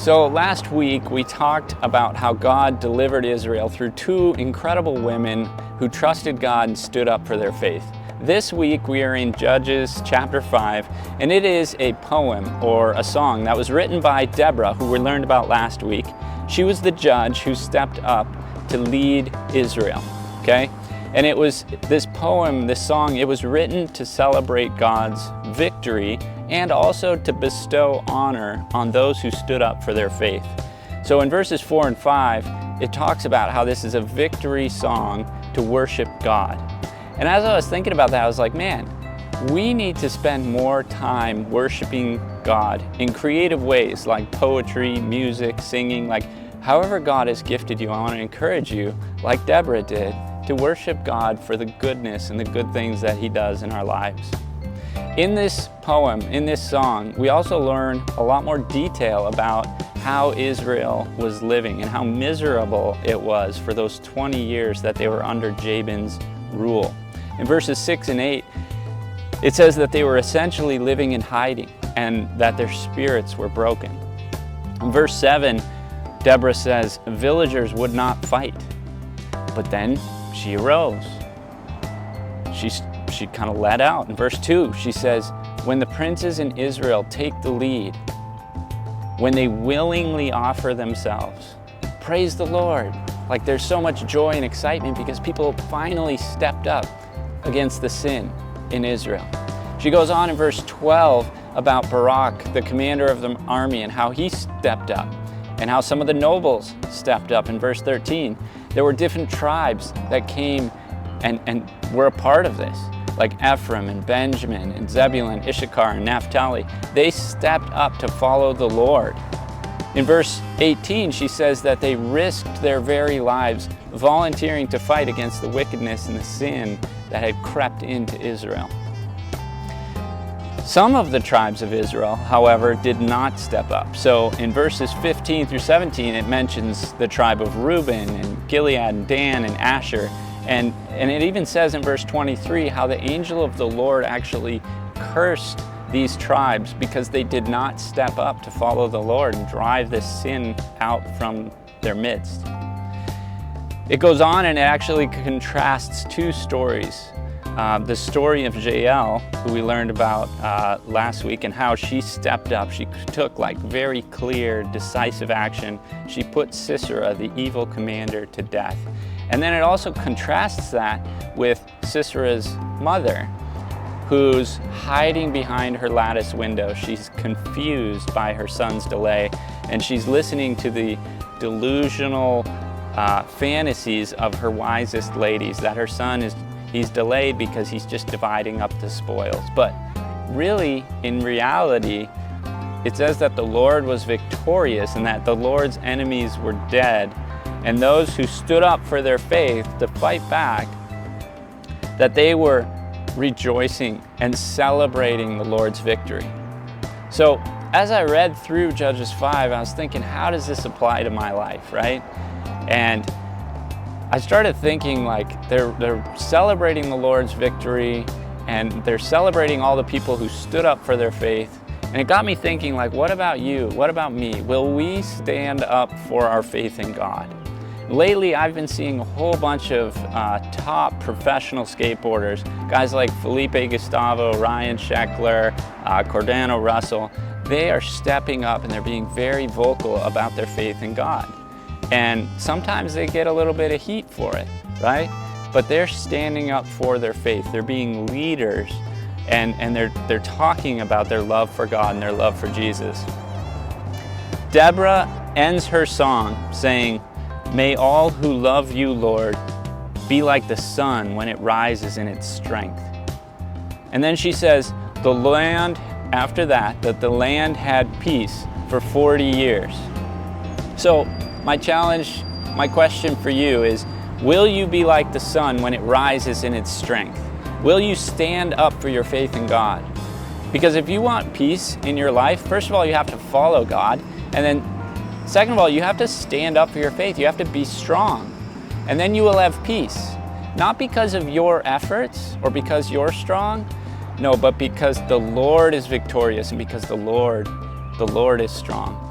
So last week we talked about how God delivered Israel through two incredible women who trusted God and stood up for their faith. This week we are in Judges chapter 5, and it is a poem or a song that was written by Deborah, who we learned about last week. She was the judge who stepped up to lead Israel, okay? And it was this poem, this song, it was written to celebrate God's victory and also to bestow honor on those who stood up for their faith. So in verses 4 and 5, it talks about how this is a victory song to worship God. And as I was thinking about that, I was like, man, we need to spend more time worshiping God in creative ways like poetry, music, singing, like however God has gifted you. I want to encourage you, like Deborah did, to worship God for the goodness and the good things that He does in our lives. In this poem, in this song, we also learn a lot more detail about how Israel was living and how miserable it was for those 20 years that they were under Jabin's rule. In verses 6 and 8, it says that they were essentially living in hiding and that their spirits were broken. In verse 7, Deborah says, villagers would not fight, but then she arose. She kind of led out. In verse 2, she says, when the princes in Israel take the lead, when they willingly offer themselves, praise the Lord. Like there's so much joy and excitement because people finally stepped up against the sin in Israel. She goes on in verse 12 about Barak, the commander of the army, and how he stepped up, and how some of the nobles stepped up. In verse 13, there were different tribes that came and were a part of this, like Ephraim and Benjamin and Zebulun, Issachar and Naphtali. They stepped up to follow the Lord. In verse 18, she says that they risked their very lives volunteering to fight against the wickedness and the sin that had crept into Israel. Some of the tribes of Israel, however, did not step up. So in verses 15 through 17, it mentions the tribe of Reuben and Gilead and Dan and Asher. And it even says in verse 23 how the angel of the Lord actually cursed these tribes because they did not step up to follow the Lord and drive this sin out from their midst. It goes on and it actually contrasts two stories. The story of Jael, who we learned about last week, and how she stepped up. She took like very clear, decisive action. She put Sisera, the evil commander, to death. And then it also contrasts that with Sisera's mother, who's hiding behind her lattice window. She's confused by her son's delay, and she's listening to the delusional fantasies of her wisest ladies that her son he's delayed because he's just dividing up the spoils. But really, in reality, it says that the Lord was victorious and that the Lord's enemies were dead, and those who stood up for their faith to fight back, that they were rejoicing and celebrating the Lord's victory. So as I read through Judges 5, I was thinking, how does this apply to my life, right? And I started thinking like they're celebrating the Lord's victory and they're celebrating all the people who stood up for their faith. And it got me thinking, like, what about you? What about me? Will we stand up for our faith in God? Lately, I've been seeing a whole bunch of top professional skateboarders, guys like Felipe Gustavo, Ryan Sheckler, Cordano Russell. They are stepping up and they're being very vocal about their faith in God. And sometimes they get a little bit of heat for it, right? But they're standing up for their faith. They're being leaders, and they're talking about their love for God and their love for Jesus. Deborah ends her song saying, may all who love you, Lord, be like the sun when it rises in its strength. And then she says, the land had peace for 40 years. So my challenge, my question for you is, will you be like the sun when it rises in its strength? Will you stand up for your faith in God? Because if you want peace in your life, first of all, you have to follow God. And then second of all, you have to stand up for your faith. You have to be strong. And then you will have peace. Not because of your efforts or because you're strong. No, but because the Lord is victorious and because the Lord is strong.